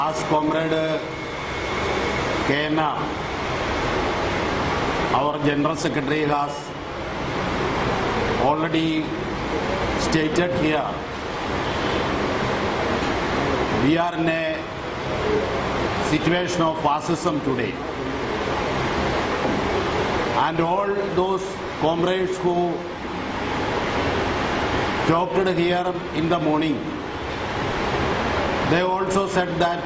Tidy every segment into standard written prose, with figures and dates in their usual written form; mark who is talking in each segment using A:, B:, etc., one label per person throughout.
A: As Comrade KNR, our General Secretary has already stated here, we are in a situation of fascism today. And all those comrades who talked here in the morning, they also said that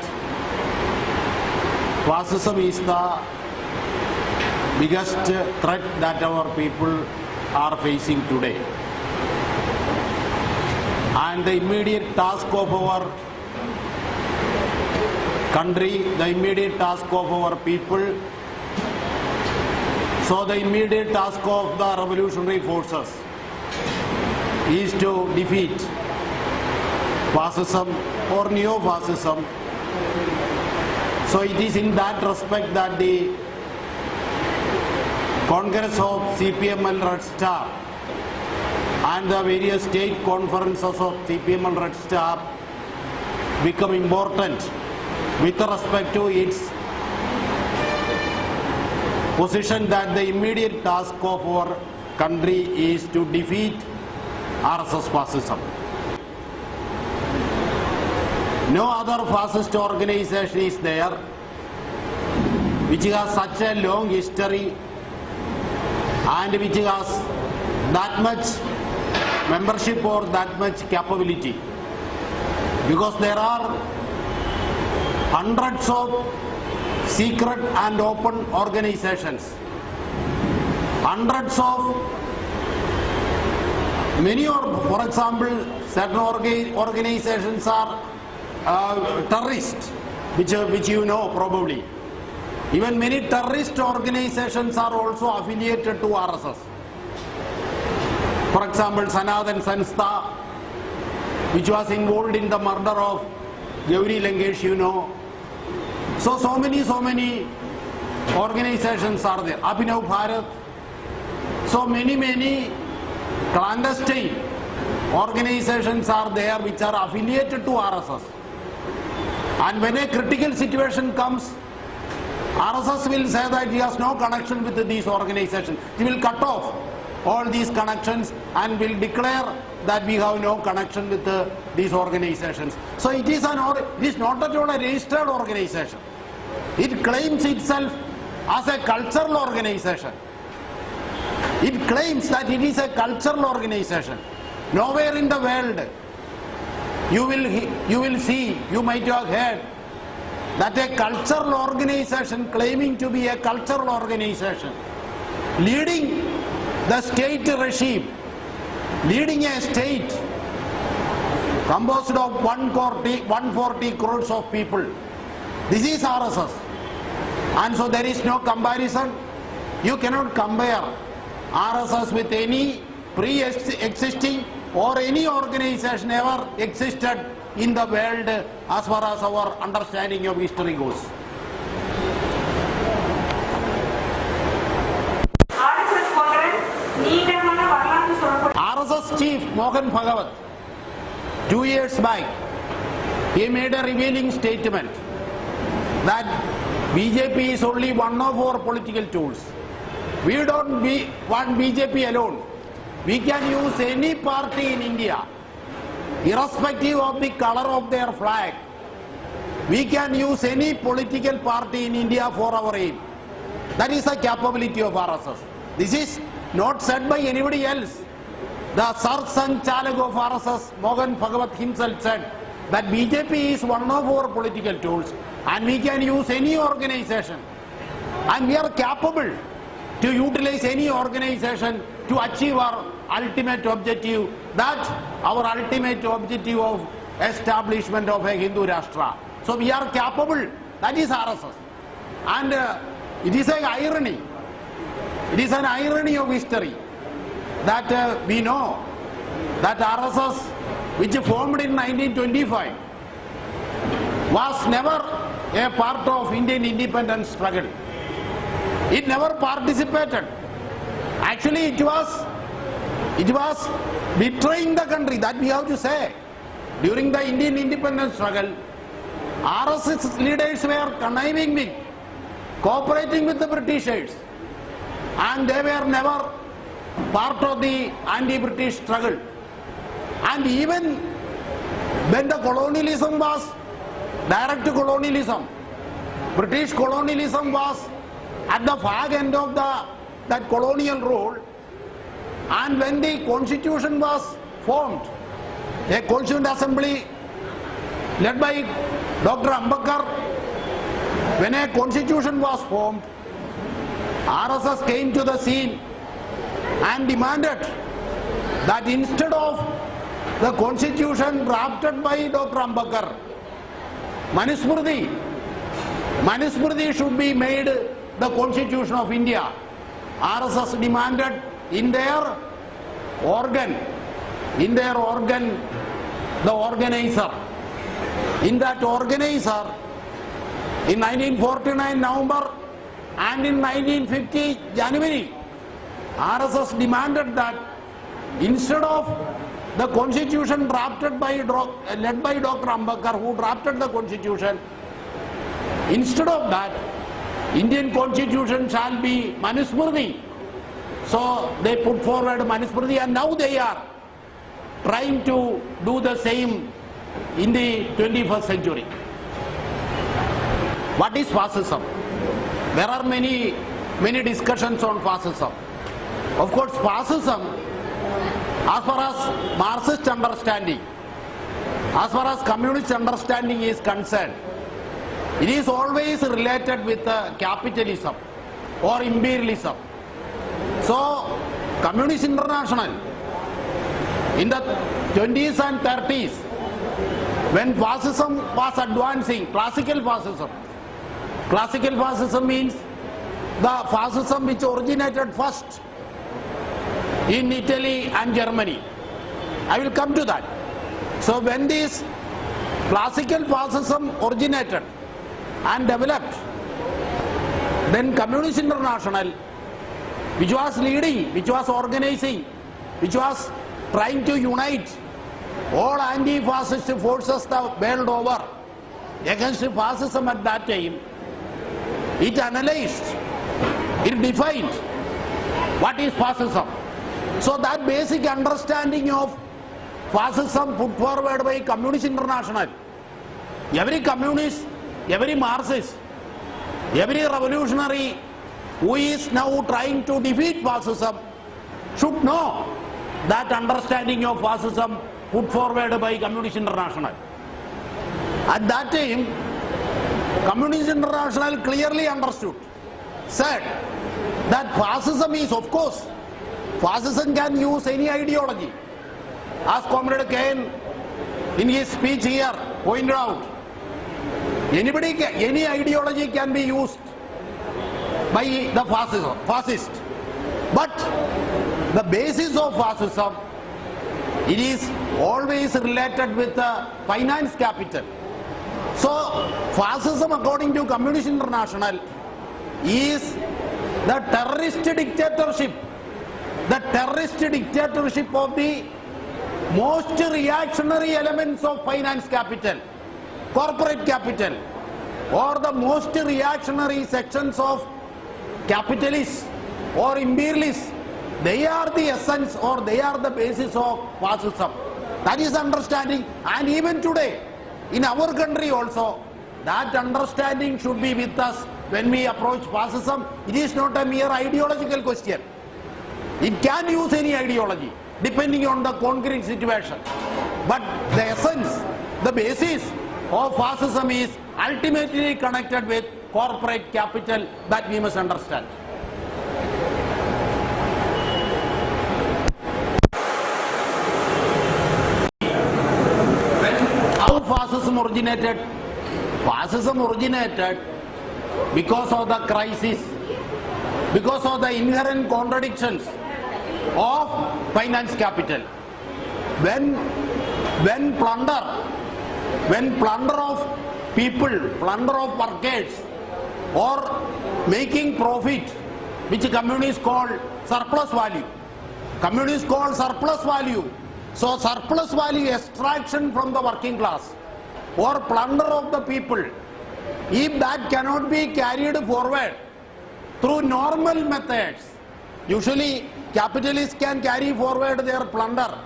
A: fascism is the biggest threat that our people are facing today. And the immediate task of our country, the immediate task of our people, so the immediate task of the revolutionary forces is to defeat fascism or neo-fascism. So it is in that respect that the Congress of CPM and Red Star and the various state conferences of CPM and Red Star become important with respect to its position that the immediate task of our country is to defeat RSS fascism. No other fascist organization is there which has such a long history and which has that much membership or that much capability, because there are hundreds of secret and open organizations, hundreds of many, or for example certain organizations are terrorists, which you know probably. Even many terrorist organizations are also affiliated to RSS. For example, Sanathan Sanstha, which was involved in the murder of Gauri Lankesh, you know. So many organizations are there. Abhinav Bharat. So many clandestine organizations are there which are affiliated to RSS. And when a critical situation comes, RSS will say that he has no connection with these organizations. He will cut off all these connections and will declare that we have no connection with these organizations. So it is not at all a registered organization. It claims itself as a cultural organization. It claims that it is a cultural organization. Nowhere in the world you will see, you might have heard that a cultural organization claiming to be a cultural organization, leading the state regime, leading a state composed of 140 crores of people. This is RSS. And so there is no comparison. You cannot compare RSS with any pre-existing or any organization ever existed in the world as far as our understanding of history goes. RSS chief Mohan Bhagwat, 2 years back, he made a revealing statement that BJP is only one of our political tools. We don't want BJP alone. We can use any party in India, irrespective of the color of their flag. We can use any political party in India for our aim. That is the capability of RSS. This is not said by anybody else. The Sanchalag of RSS, Mohan Bhagwat himself, said that BJP is one of our political tools and we can use any organization. And we are capable to utilize any organization to achieve our ultimate objective, that our ultimate objective of establishment of a Hindu Rashtra. So we are capable. That is RSS. And it is an irony. It is an irony of history that we know that RSS, which formed in 1925, was never a part of Indian independence struggle. It never participated. Actually, it was betraying the country, that we have to say. During the Indian independence struggle, RSS leaders were conniving with, cooperating with the Britishers, and they were never part of the anti-British struggle. And even when the colonialism was direct colonialism, British colonialism was at the fag end of that colonial rule, and when the constitution was formed, a constituent assembly led by Dr. Ambedkar, when a constitution was formed, RSS came to the scene and demanded that instead of the constitution drafted by Dr. Ambedkar, Manusmriti should be made the constitution of India. RSS demanded in their organ, the organizer. In that organizer, in 1949 November and in 1950 January, RSS demanded that instead of the constitution drafted by led by Dr. Ambedkar, who drafted the constitution, instead of that, Indian constitution shall be Manusmriti. So they put forward Manusmriti, and now they are trying to do the same in the 21st century. What is fascism? There are many discussions on fascism. Of course, fascism, as far as Marxist understanding, as far as communist understanding is concerned, it is always related with capitalism or imperialism. So, Communist International in the 20s and 30s, when fascism was advancing, classical fascism means the fascism which originated first in Italy and Germany. I will come to that. So when this classical fascism originated and developed, then Communist International, which was leading, which was organizing, which was trying to unite all anti-fascist forces the world over against fascism at that time, it analyzed, it defined what is fascism. So that basic understanding of fascism put forward by Communist International, every communist, every Marxist, every revolutionary who is now trying to defeat fascism should know that understanding of fascism put forward by Communist International. At that time, Communist International clearly understood, said that fascism is, of course, fascism can use any ideology. As Comrade Cain in his speech here pointed out, any ideology can be used by the fascist. But the basis of fascism, it is always related with the finance capital. So fascism, according to Communist International, is the terrorist dictatorship of the most reactionary elements of finance capital, corporate capital, or the most reactionary sections of capitalists or imperialists. They are the essence, or they are the basis of fascism. That is understanding, and even today, in our country also, that understanding should be with us when we approach fascism. It is not a mere ideological question. It can use any ideology depending on the concrete situation. But the essence, the basis of fascism is ultimately connected with corporate capital, that we must understand. How fascism originated? Fascism originated because of the crisis, because of the inherent contradictions of finance capital. When plunder of people, plunder of workers, or making profit, which communists call surplus value. Communists call surplus value. So surplus value extraction from the working class, or plunder of the people, if that cannot be carried forward through normal methods, usually capitalists can carry forward their plunder,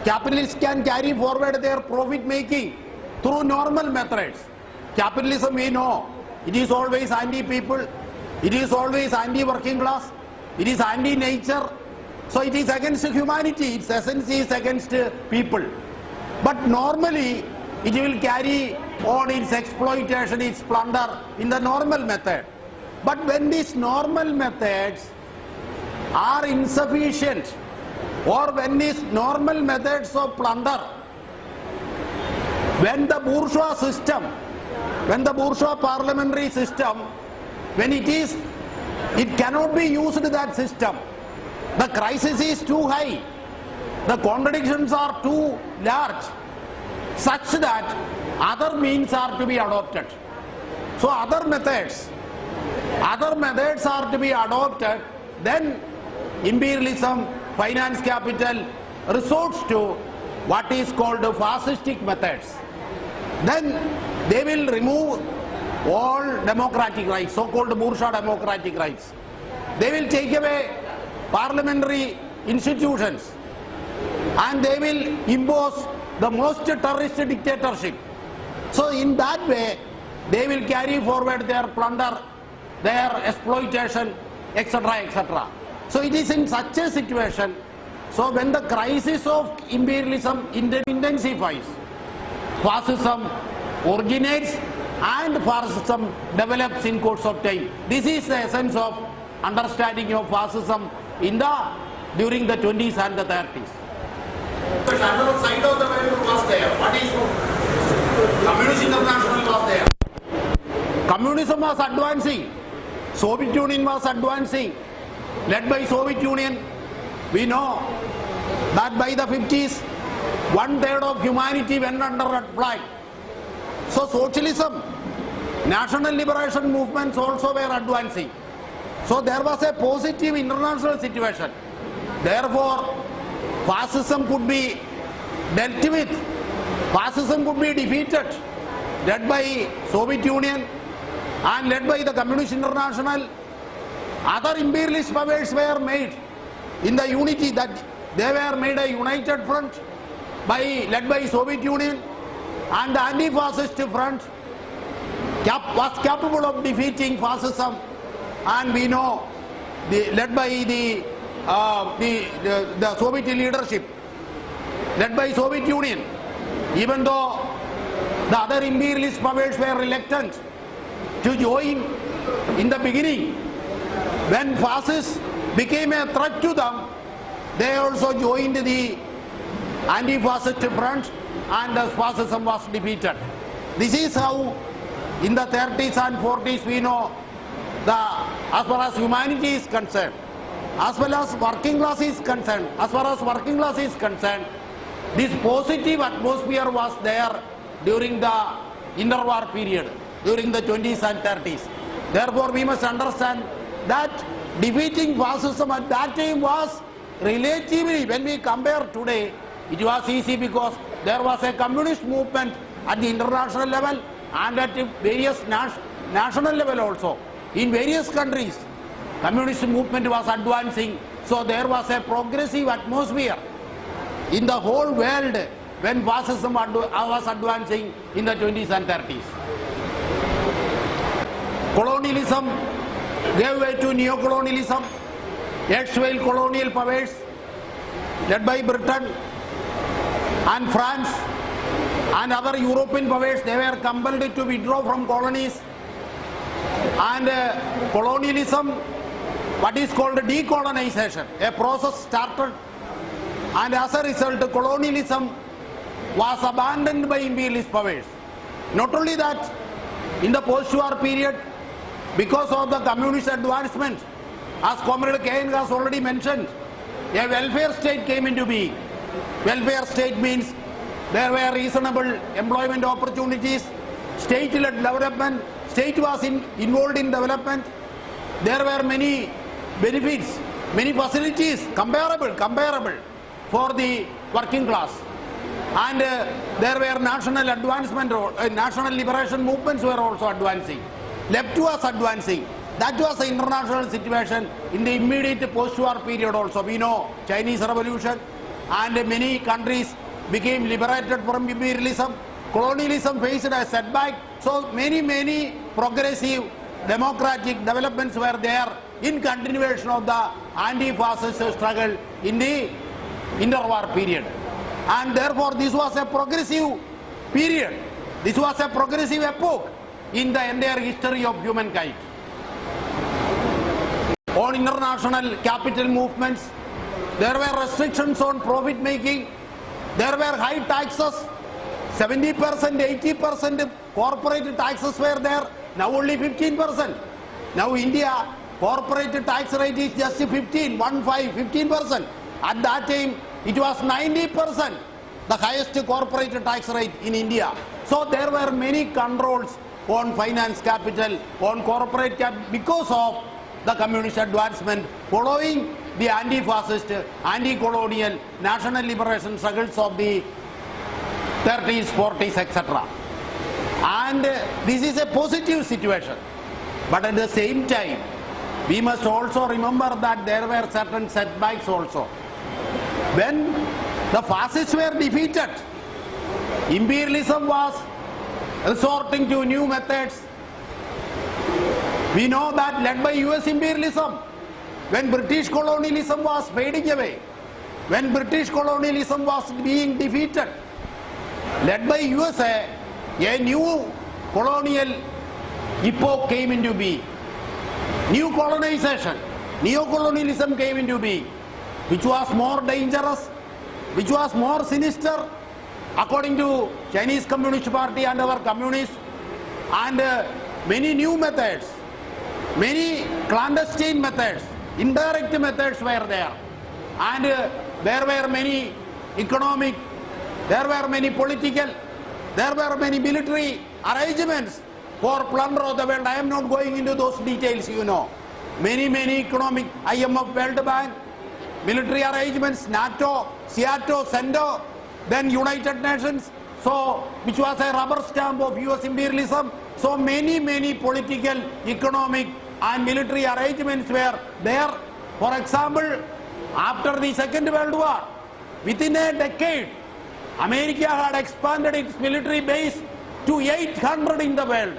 A: capitalists can carry forward their profit making through normal methods. Capitalism, we know, it is always anti-people, it is always anti-working class, it is anti-nature, so it is against humanity, its essence is against people. But normally, it will carry on its exploitation, its plunder in the normal method. But when these normal methods are insufficient, or when these normal methods of plunder, when the bourgeois system, when the bourgeois parliamentary system, when it cannot be used, that system, the crisis is too high, the contradictions are too large, such that other means are to be adopted. So other methods are to be adopted, then imperialism, finance capital resorts to what is called fascistic methods. Then they will remove all democratic rights, so-called bourgeois democratic rights. They will take away parliamentary institutions, and they will impose the most terrorist dictatorship. So in that way, they will carry forward their plunder, their exploitation, etc., etc. So it is in such a situation, so when the crisis of imperialism intensifies, fascism originates and fascism develops in course of time. This is the essence of understanding of fascism during the 20s and the 30s. The other side of the world was there. What is Communist International was there. Communism was advancing. Soviet Union was advancing. Led by Soviet Union, we know that by the 50s, 1/3 of humanity went under red flag. So socialism, national liberation movements also were advancing. So there was a positive international situation. Therefore, fascism could be dealt with, fascism could be defeated, led by Soviet Union and led by the Communist International. Other imperialist powers were made in the unity, that they were made a united front led by Soviet Union, and the anti-fascist front was capable of defeating fascism, and we know led by the Soviet leadership, led by Soviet Union, even though the other imperialist powers were reluctant to join in the beginning. When fascists became a threat to them, they also joined the anti-fascist front, and fascism was defeated. This is how in the 30s and 40s we know, as far as humanity is concerned, as well as working class is concerned, this positive atmosphere was there during the interwar period, during the 20s and 30s. Therefore, we must understand that defeating fascism at that time was relatively, when we compare today, it was easy because there was a communist movement at the international level and at various national level also. In various countries, communist movement was advancing, so there was a progressive atmosphere in the whole world when fascism was advancing in the 20s and 30s. Colonialism gave way to neo-colonialism. Erstwhile colonial powers led by Britain and France and other European powers, they were compelled to withdraw from colonies, and colonialism, what is called decolonization, a process started, and as a result colonialism was abandoned by imperialist powers. Not only that, in the post-war period, because of the communist advancement, as Comrade K.N. has already mentioned, a welfare state came into being. Welfare state means there were reasonable employment opportunities, state-led development, state was involved in development, there were many benefits, many facilities comparable for the working class. And there were national advancement, national liberation movements were also advancing. Left was advancing. That was the international situation in the immediate post-war period also. We know Chinese Revolution, and many countries became liberated from imperialism. Colonialism faced a setback. So many progressive democratic developments were there in continuation of the anti-fascist struggle in the interwar period. And therefore this was a progressive period. This was a progressive epoch in the entire history of humankind. On international capital movements, there were restrictions on profit making, there were high taxes, 70%, 80% corporate taxes were there, now only 15%. Now India, corporate tax rate is just 15%. At that time, it was 90%, the highest corporate tax rate in India. So there were many controls on finance capital, on corporate capital, because of the communist advancement following the anti-fascist, anti-colonial, national liberation struggles of the 30s, 40s, etc. And this is a positive situation. But at the same time, we must also remember that there were certain setbacks also. When the fascists were defeated, imperialism was resorting to new methods. We know that led by US imperialism, when British colonialism was fading away, when British colonialism was being defeated, led by USA, a new colonial epoch came into being. New colonization, neo-colonialism came into being, which was more dangerous, which was more sinister, according to Chinese Communist Party and our communists, and many new methods, many clandestine methods, indirect methods were there, and there were many economic, there were many political, there were many military arrangements for plunder of the world. I am not going into those details, you know. Many economic, IMF, World Bank, military arrangements, NATO, SEATO, CENTO, then United Nations, so which was a rubber stamp of US imperialism. So many political, economic and military arrangements were there. For example, after the Second World War, within a decade, America had expanded its military base to 800 in the world.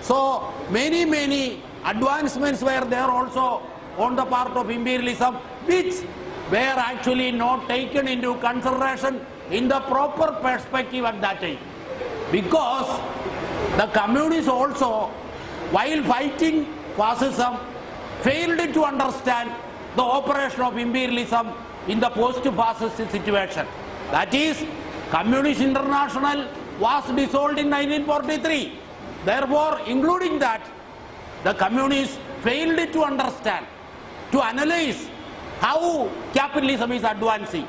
A: So many advancements were there also on the part of imperialism, which were actually not taken into consideration in the proper perspective at that time. Because the communists also, while fighting fascism, failed to understand the operation of imperialism in the post-fascist situation. That is, Communist International was dissolved in 1943. Therefore, including that, the communists failed to understand, to analyze how capitalism is advancing.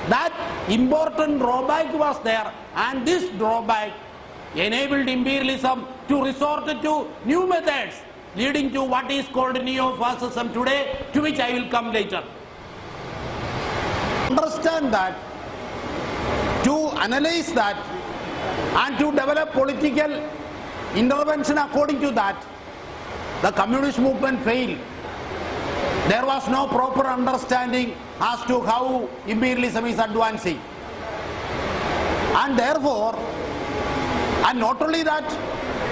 A: That important drawback was there, and this drawback enabled imperialism to resort to new methods, leading to what is called neo-fascism today, to which I will come later. Understand that, to analyze that, and to develop political intervention according to that, the communist movement failed. There was no proper understanding as to how imperialism is advancing. And therefore, and not only that,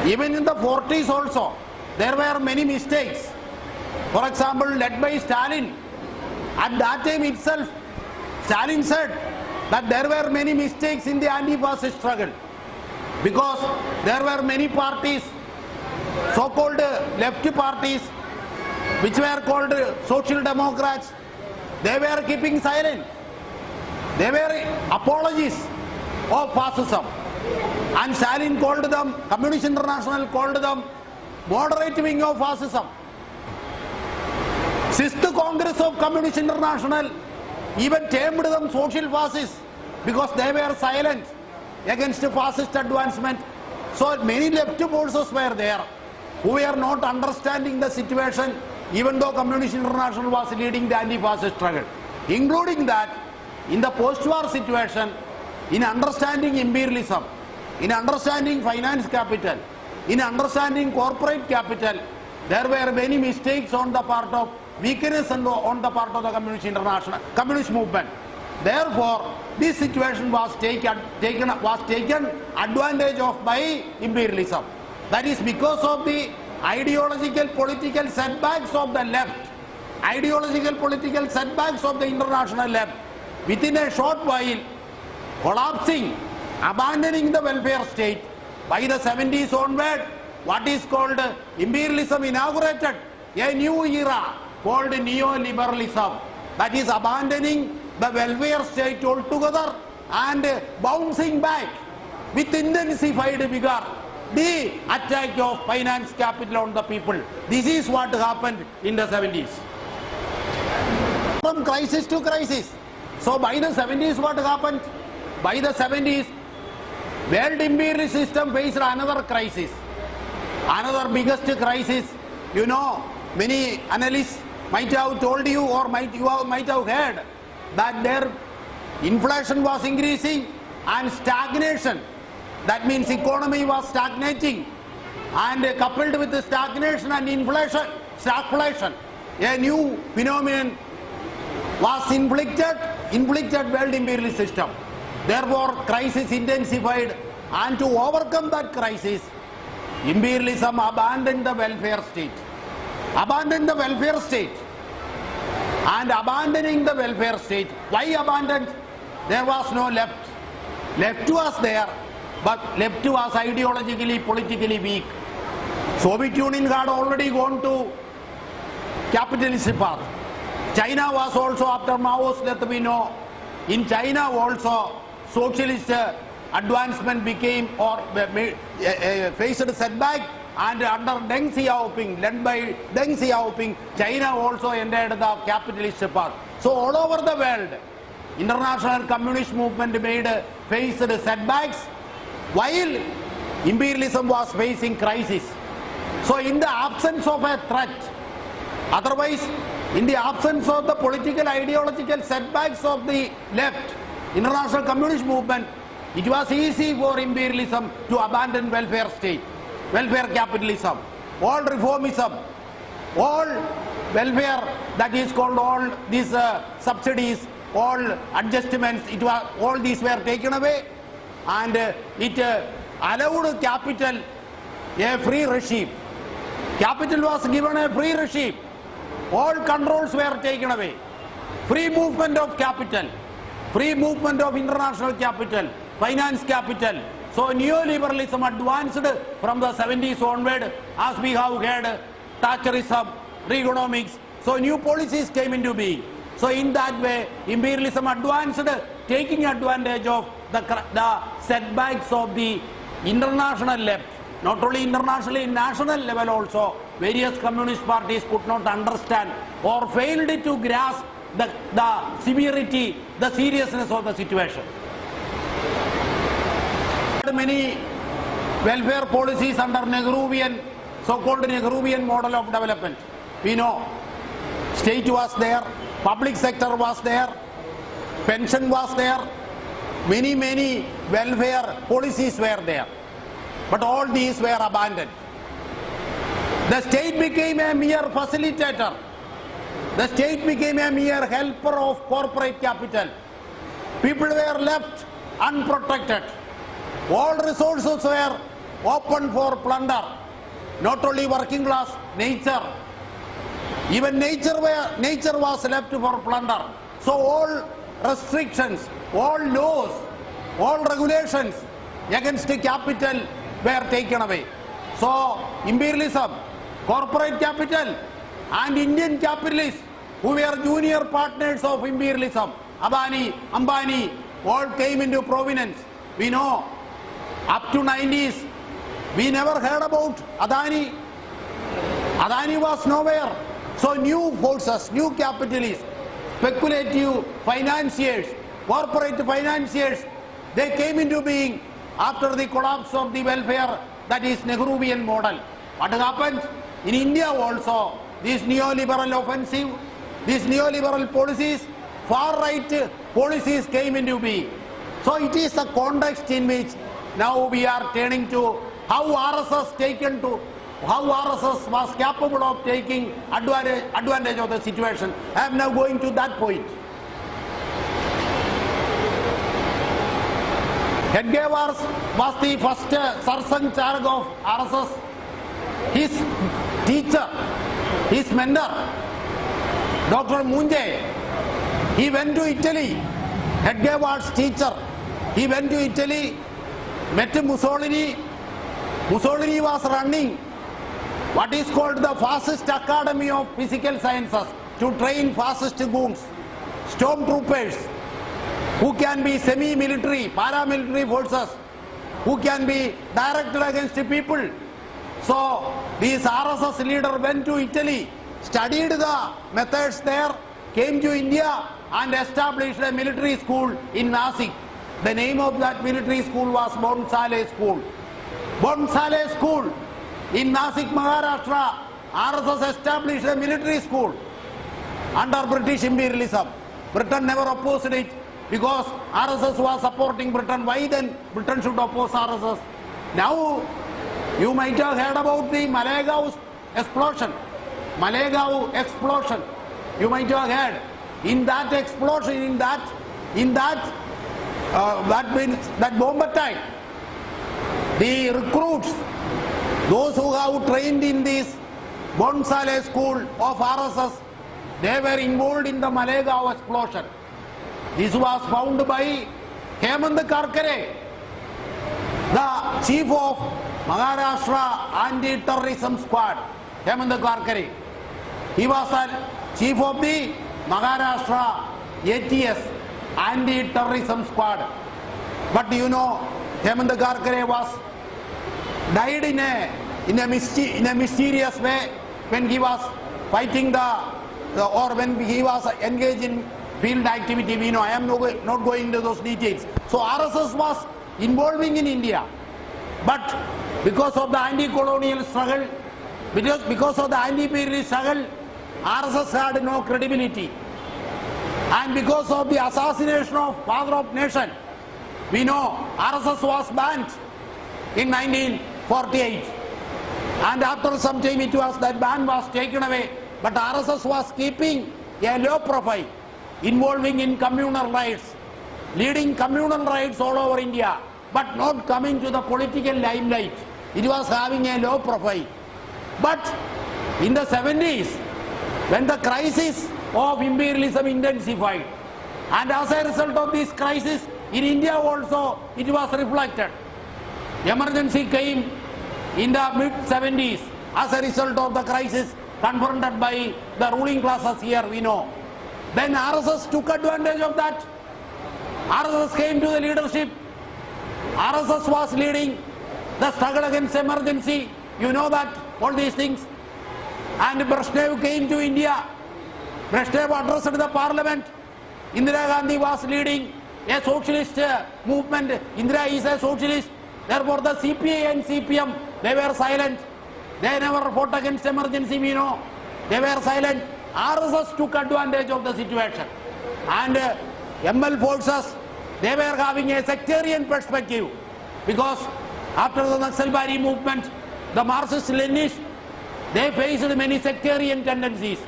A: even in the 40s also, there were many mistakes. For example, led by Stalin, at that time itself, Stalin said that there were many mistakes in the anti-fascist struggle, because there were many parties, so-called left parties, which were called social democrats. They were keeping silent. They were apologists of fascism. And Stalin called them, Communist International called them, moderate wing of fascism. 6th Congress of Communist International even termed them social fascists, because they were silent against fascist advancement. So many left forces were there who were not understanding the situation, even though Communist International was leading the anti-fascist struggle. Including that, in the post-war situation, in understanding imperialism, in understanding finance capital, in understanding corporate capital, there were many mistakes on the part of weakness and on the part of the communist movement. Therefore, this situation was taken advantage of by imperialism. That is because of the ideological political setbacks of the left, ideological political setbacks of the international left. Within a short while, collapsing, abandoning the welfare state. By the 70s onward, what is called imperialism inaugurated a new era called neoliberalism. That is abandoning the welfare state altogether and bouncing back with intensified vigor the attack of finance capital on the people. This is what happened in the 70s. From crisis to crisis. So by the 70s what happened? By the 70s, world imperialist system faced another crisis. Another biggest crisis. You know, many analysts might have told you or might have heard that their inflation was increasing and stagnation. That means economy was stagnating, and coupled with the stagnation and inflation, stagflation, a new phenomenon was inflicted world imperialist system. Therefore, crisis intensified, and to overcome that crisis, imperialism abandoned the welfare state. Abandoned the welfare state. And abandoning the welfare state, why abandoned? There was no left. Left was there, but left was ideologically, politically weak. Soviet Union had already gone to capitalist path. China was also, after Mao's death, we know, in China also socialist advancement became or faced a setback, and under Deng Xiaoping, led by Deng Xiaoping, China also entered the capitalist path. So all over the world, international communist movement faced setbacks while imperialism was facing crisis. So in the absence of a threat, otherwise in the absence of the political ideological setbacks of the left, international communist movement, it was easy for imperialism to abandon welfare state, welfare capitalism, all reformism, all welfare, that is called all these subsidies, all adjustments, all these were taken away, and it allowed capital a free regime. Capital was given a free regime. All controls were taken away. Free movement of capital, free movement of international capital, finance capital. So neoliberalism advanced from the 70s onward, as we have heard, Thatcherism, Reaganomics. So new policies came into being. So in that way, imperialism advanced, taking advantage of the setbacks of the international left. Not only internationally, national level also, various communist parties could not understand or failed to grasp the severity, the seriousness of the situation. Many welfare policies under Nehruvian, so-called Nehruvian model of development. We know state was there, public sector was there, pension was there, many welfare policies were there. But all these were abandoned. The state became a mere facilitator. The state became a mere helper of corporate capital. People were left unprotected. All resources were open for plunder. Not only working class, nature. Even nature was left for plunder. So all restrictions, all laws, all regulations against capital were taken away. So imperialism, corporate capital, and Indian capitalists who were junior partners of imperialism, Adani, Ambani, all came into prominence. We know up to 90s, we never heard about Adani. Adani was nowhere. So new forces, new capitalists, speculative financiers, corporate financiers, they came into being after the collapse of the welfare, that is Nehruvian model. What happened? In India also, this neoliberal offensive, these neoliberal policies, far-right policies came into being. So it is the context in which now we are turning to how RSS was capable of taking advantage of the situation. I am now going to that point. Hedgewar was the first Sarsang Charg of RSS. His teacher, his mentor, Dr. Munjay, he went to Italy. Hedgewar's teacher, he went to Italy, met Mussolini. Mussolini was running what is called the Fascist Academy of Physical Sciences to train fascist goons, stormtroopers, who can be semi-military, paramilitary forces, who can be directed against people. So this RSS leader went to Italy, studied the methods there, came to India and established a military school in Nasik. The name of that military school was Bonsale School. Bonsale School in Nasik, Maharashtra, RSS established a military school under British imperialism. Britain never opposed it because RSS was supporting Britain. Why then Britain should oppose RSS? Now you might have heard about the Malegaon explosion. Malegaon explosion. You might have heard. In that explosion, that bomb attack, the recruits, those who have trained in this Bonsale school of RSS, they were involved in the Malegaon explosion. This was found by Hemant Karkare, the chief of Maharashtra Anti-Terrorism Squad. Hemant Karkare. He was the chief of the Maharashtra ATS, Anti-Terrorism Squad. But you know, Hemant Karkare was died in a mysterious way when he was fighting or when he was engaged in field activity. We know, I am not going into those details. So RSS was involving in India, but because of the anti-colonial struggle, because of the anti-imperialist struggle, RSS had no credibility. And because of the assassination of Father of Nation, we know RSS was banned in 1948. And after some time that ban was taken away. But RSS was keeping a low profile, involving in communal rights, leading communal rights all over India, but not coming to the political limelight. It was having a low profile. But in the 70s, when the crisis of imperialism intensified, and as a result of this crisis, in India also it was reflected. Emergency came in the mid-70s as a result of the crisis confronted by the ruling classes here, we know. Then RSS took advantage of that. RSS came to the leadership. RSS was leading the struggle against emergency. You know that, all these things. And Brezhnev came to India. Brezhnev addressed the parliament. Indira Gandhi was leading a socialist movement. Indira is a socialist. Therefore the CPI and CPM, they were silent. They never fought against emergency, we know. They were silent. RSS took advantage of the situation. And ML forces, they were having a sectarian perspective. Because after the Naxalbari movement, the Marxist-Leninists, they faced many sectarian tendencies.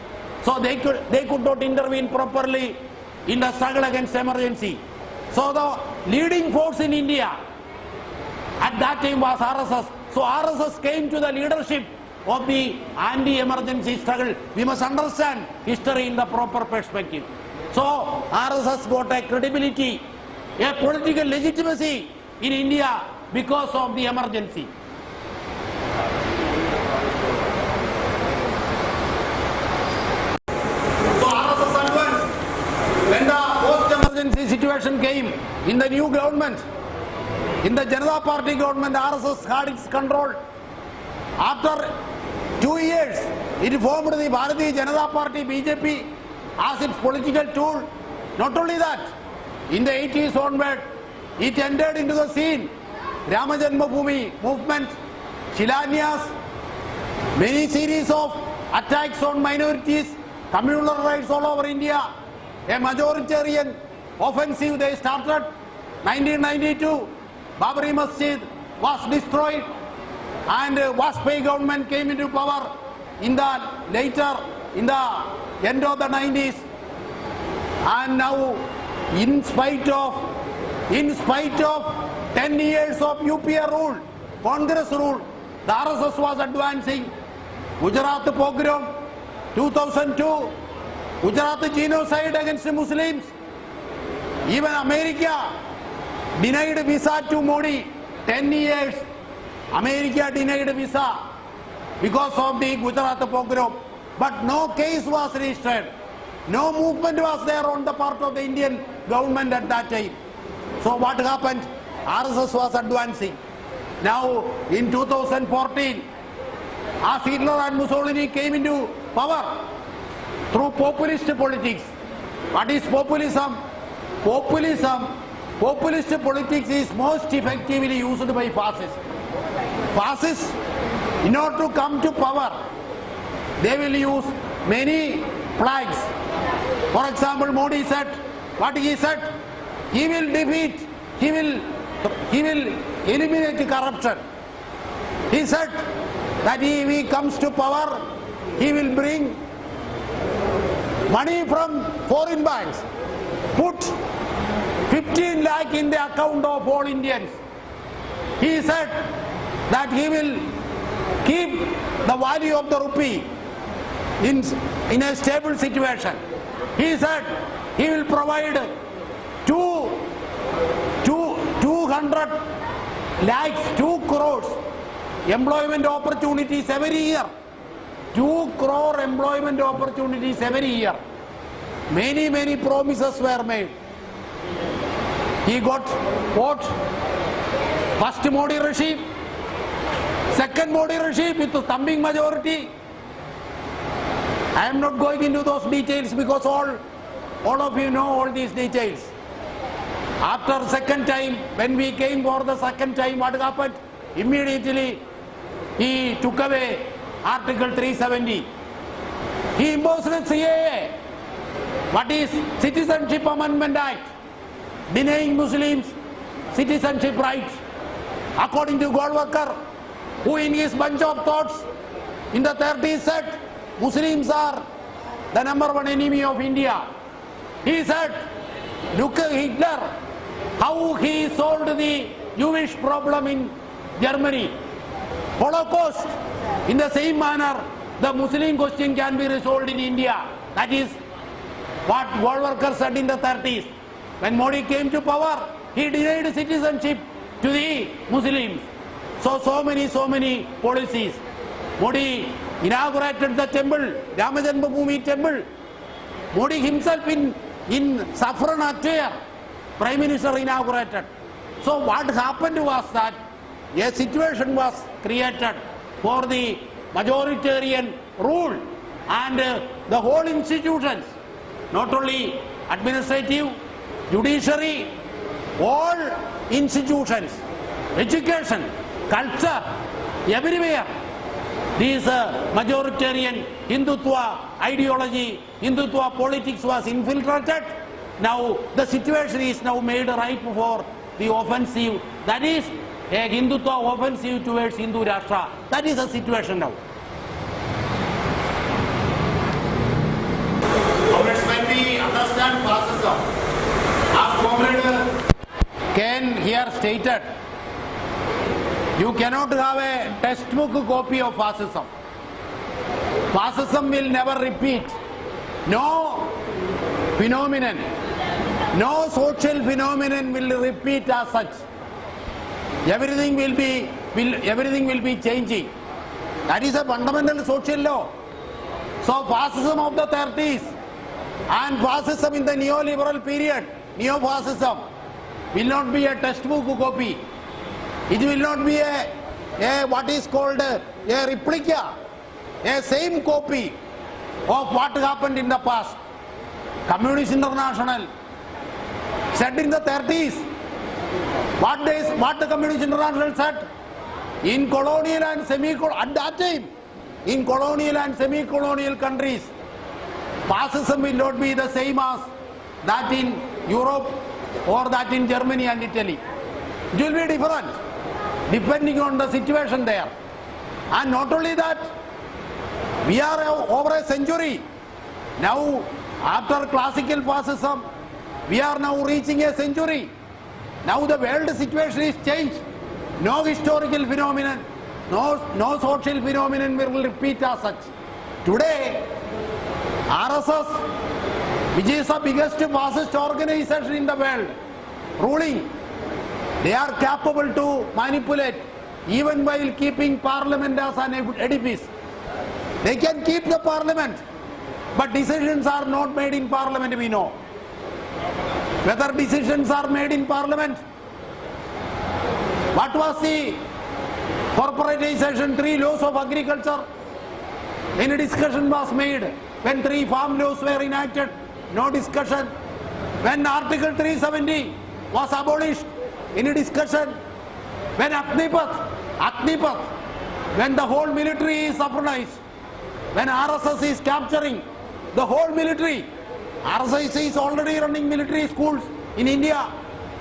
A: So they could not intervene properly in the struggle against emergency. So the leading force in India at that time was RSS. So RSS came to the leadership of the anti-emergency struggle. We must understand history in the proper perspective. So RSS got a credibility, a political legitimacy in India because of the emergency. So RSS advanced. When the post-emergency situation came in the new government, in the Janata Party government, RSS had its control. After 2 years, it formed the Bharatiya Janata Party, BJP, as its political tool. Not only that, in the 80s onward, it entered into the scene. Rama Janmabhoomi movement, Shilanyas, many series of attacks on minorities, communal rights all over India, a majoritarian offensive they started. 1992, Babri Masjid was destroyed, and Vajpayee government came into power in the end of the 90s, and now in spite of 10 years of UPA rule, Congress rule, the RSS was advancing. Gujarat pogrom, 2002, Gujarat genocide against Muslims. Even America denied visa to Modi. 10 years, America denied visa because of the Gujarat pogrom. But no case was registered. No movement was there on the part of the Indian government at that time. So what happened? RSS was advancing. Now in 2014, as Hitler and Mussolini came into power through populist politics. What is populism? Populist politics is most effectively used by fascists. Fascists, in order to come to power, they will use many flags. For example, Modi said, what he said? He will defeat, he will eliminate corruption. He said that if he comes to power, he will bring money from foreign banks, put 15 lakh in the account of all Indians. He said that he will keep the value of the rupee in a stable situation. He said he will provide 200 lakhs, 2 crores employment opportunities every year. 2 crore employment opportunities every year. Many promises were made. He got what? First Modi regime, second Modi regime with a thumping majority. I am not going into those details because all of you know all these details. After second time, when we came for the second time, what happened? Immediately he took away Article 370. He imposed CAA. What is Citizenship Amendment Act? Denying Muslims citizenship rights. According to Golwalkar, who in his bunch of thoughts in the 30s said Muslims are the #1 enemy of India. He said, look at Hitler, how he solved the Jewish problem in Germany. Holocaust, in the same manner, the Muslim question can be resolved in India. That is what Golwalkar said in the 30s. When Modi came to power, he denied citizenship to the Muslims. So many policies. Modi inaugurated the temple, Rama Janmabhoomi temple. Modi himself in saffron attire, Prime Minister inaugurated. So what happened was that a situation was created for the majoritarian rule, and the whole institutions, not only administrative, judiciary, all institutions, education, culture, everywhere, this majoritarian Hindutva ideology, Hindutva politics was infiltrated. Now the situation is now made ripe for the offensive, that is a Hindutva offensive towards Hindu Rashtra. That is the situation now. When we understand fascism, as Comrade Ken here stated, you cannot have a textbook copy of fascism. Fascism will never repeat. No phenomenon, no social phenomenon will repeat as such. Everything will be changing. That is a fundamental social law. So fascism of the 30s and fascism in the neoliberal period, neo-fascism, will not be a textbook copy. It will not be a what is called a replica, a same copy of what happened in the past. Communist International said in the 30s, what the Communist International said, in colonial and semi-colonial, at that time, in colonial and semi-colonial countries, fascism will not be the same as that in Europe, or that in Germany and Italy. It will be different depending on the situation there. And not only that, we are over a century. Now, after classical fascism, we are now reaching a century. Now the world situation is changed. No historical phenomenon, no social phenomenon will repeat as such. Today, RSS, which is the biggest fascist organization in the world, ruling, they are capable to manipulate even while keeping parliament as an edifice. They can keep the parliament, but decisions are not made in parliament, we know. Whether decisions are made in parliament, what was the corporatization 3 laws of agriculture? Any discussion was made when 3 farm laws were enacted? No discussion. When Article 370 was abolished, any discussion? When Agnipath, when the whole military is organized, when RSS is capturing the whole military, RSS is already running military schools in India.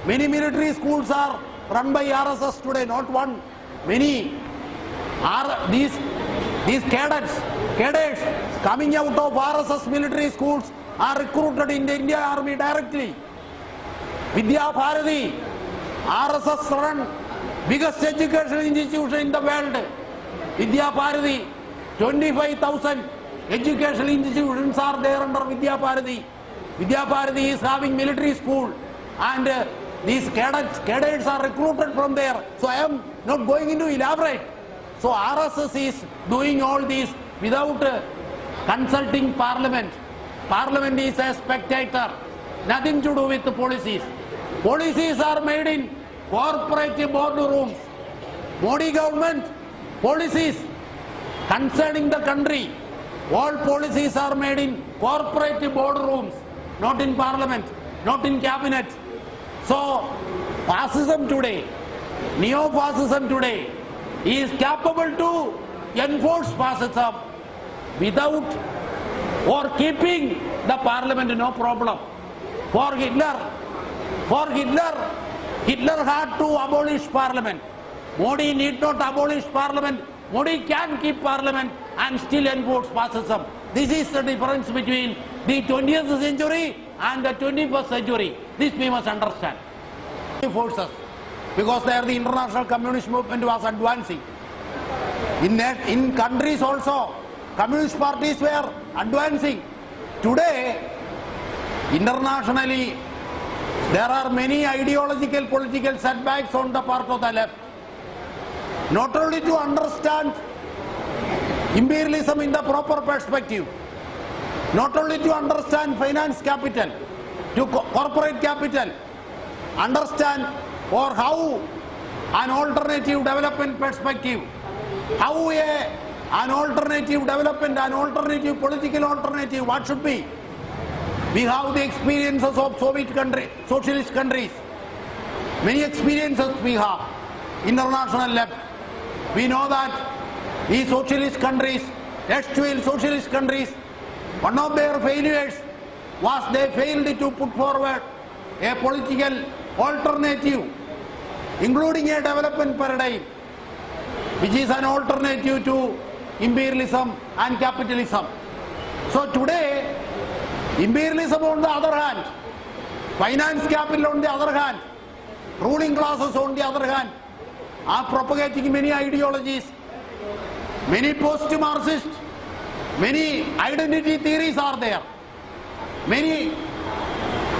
A: Many military schools are run by RSS today, not one. Many are these cadets coming out of RSS military schools are recruited in the Indian Army directly. Vidya Bharati, RSS run biggest educational institution in the world. Vidya Bharati, 25,000 educational institutions are there under Vidya Bharati. Vidya Bharati is having military school and these cadets are recruited from there. So I am not going into elaborate. So RSS is doing all this without consulting parliament. Parliament is a spectator, nothing to do with the policies. Policies are made in corporate boardrooms. Modi government policies concerning the country, all policies are made in corporate boardrooms, not in parliament, not in cabinet. So fascism today, neo-fascism today is capable to enforce fascism without or keeping the parliament, no problem. For Hitler had to abolish parliament. Modi need not abolish parliament. Modi can keep parliament and still enforce fascism. This is the difference between the 20th century and the 21st century. This we must understand. Forces, because there the international communist movement was advancing. In countries also, communist parties were advancing. Today, internationally, there are many ideological political setbacks on the part of the left. Not only to understand imperialism in the proper perspective, not only to understand finance capital, to corporate capital, understand or how an alternative development perspective, how an alternative development, an alternative political alternative, what should be. We have the experiences of Soviet countries, socialist countries. Many experiences we have. International left. We know that these socialist countries, ex-Soviet socialist countries, one of their failures was they failed to put forward a political alternative, including a development paradigm, which is an alternative to imperialism and capitalism. So today, imperialism on the other hand, finance capital on the other hand, ruling classes on the other hand, are propagating many ideologies, many post-Marxist, many identity theories are there, many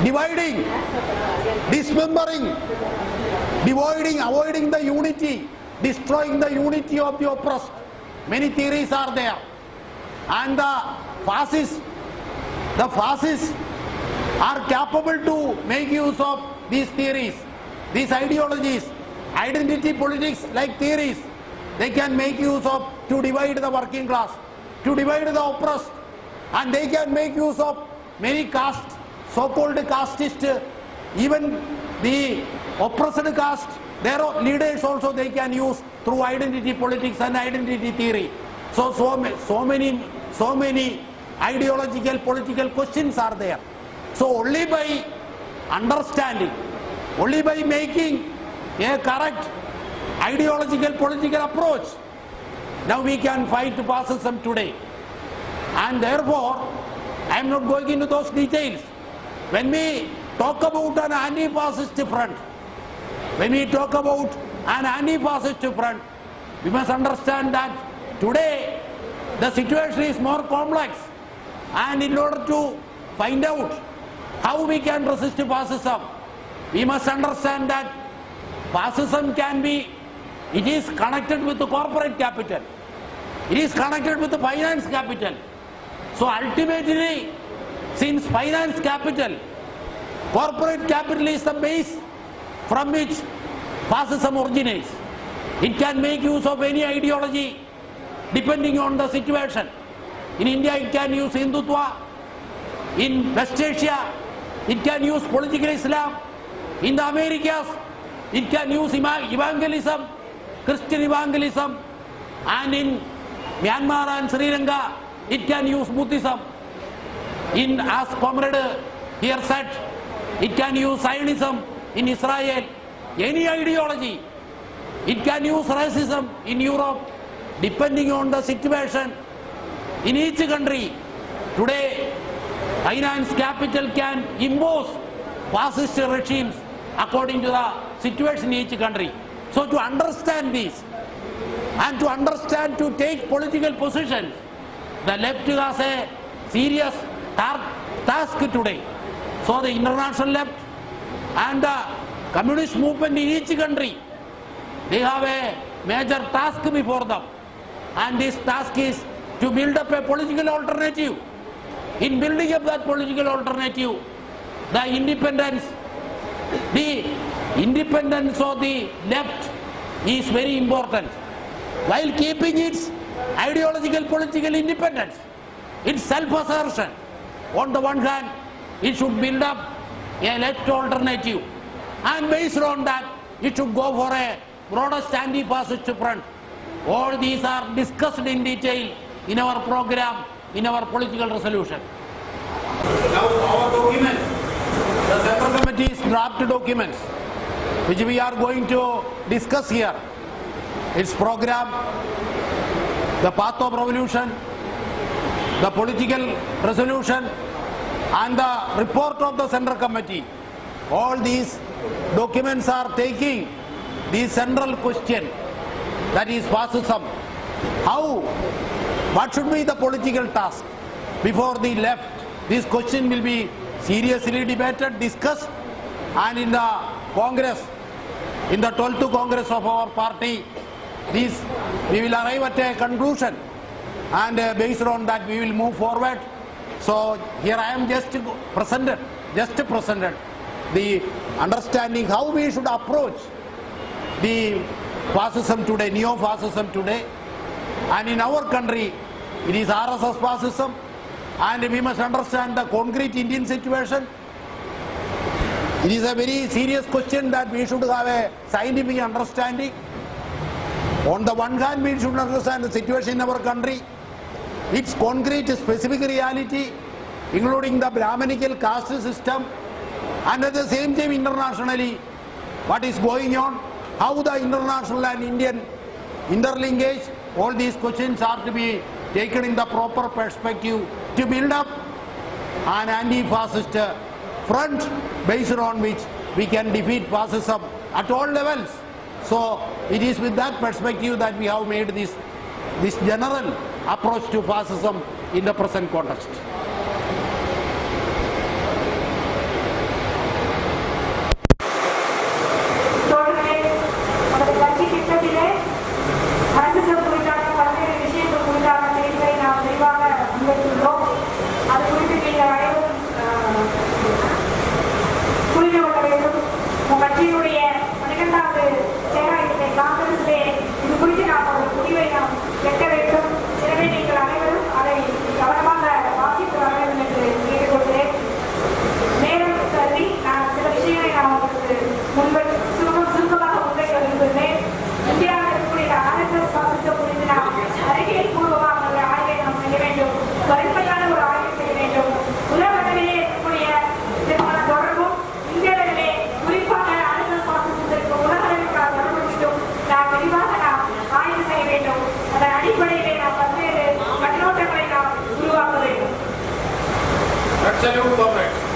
A: dividing, dismembering, avoiding the unity, destroying the unity of the oppressed. Many theories are there. And the fascists are capable to make use of these theories, these ideologies, identity politics like theories. They can make use of to divide the working class, to divide the oppressed, and they can make use of many castes, so-called casteist, even the oppressed caste, their leaders also they can use through identity politics and identity theory. So many ideological political questions are there. So only by understanding, only by making a correct ideological political approach, now we can fight fascism today. And therefore, I am not going into those details. When we talk about an anti-fascist front, we must understand that today the situation is more complex, and in order to find out how we can resist fascism, we must understand that fascism it is connected with the corporate capital, it is connected with the finance capital. So ultimately, since finance capital, corporate capital is the base from which fascism originates, it can make use of any ideology depending on the situation. In India, it can use Hindutva. In West Asia, it can use political Islam. In the Americas, it can use evangelism, Christian evangelism. And in Myanmar and Sri Lanka, it can use Buddhism. As Comrade here said, it can use Zionism in Israel. Any ideology. It can use racism in Europe, depending on the situation in each country. Today, finance capital can impose fascist regimes according to the situation in each country. So to understand this, and to understand, to take political positions, the left has a serious task today. So the international left and the communist movement in each country, they have a major task before them. And this task is to build up a political alternative. In building up that political alternative, the independence of the left is very important, while keeping its ideological political independence, its self-assertion. On the one hand, it should build up a left alternative, and based on that, it should go for a broadest anti-fascist front. All these are discussed in detail in our program, in our political resolution. Now our documents, the Central Committee's draft documents, which we are going to discuss here, its program, the path of revolution, the political resolution, and the report of the Central Committee. All these documents are taking the central question, that is fascism. What should be the political task before the left? This question will be seriously debated, discussed, and in the Congress, in the 12th Congress of our party, we will arrive at a conclusion, and based on that we will move forward. So here I am just presented the understanding how we should approach the fascism today, neo-fascism today. And in our country, it is RSS fascism, and we must understand the concrete Indian situation. It is a very serious question that we should have a scientific understanding. On the one hand, we should understand the situation in our country, its concrete specific reality, including the Brahminical caste system, and at the same time internationally, what is going on, how the international and Indian interlinkage, all these questions are to be taken in the proper perspective to build up an anti-fascist front based on which we can defeat fascism at all levels. So it is with that perspective that we have made this general approach to fascism in the present context.
B: கவனமாக வாசித்து absolute perfect.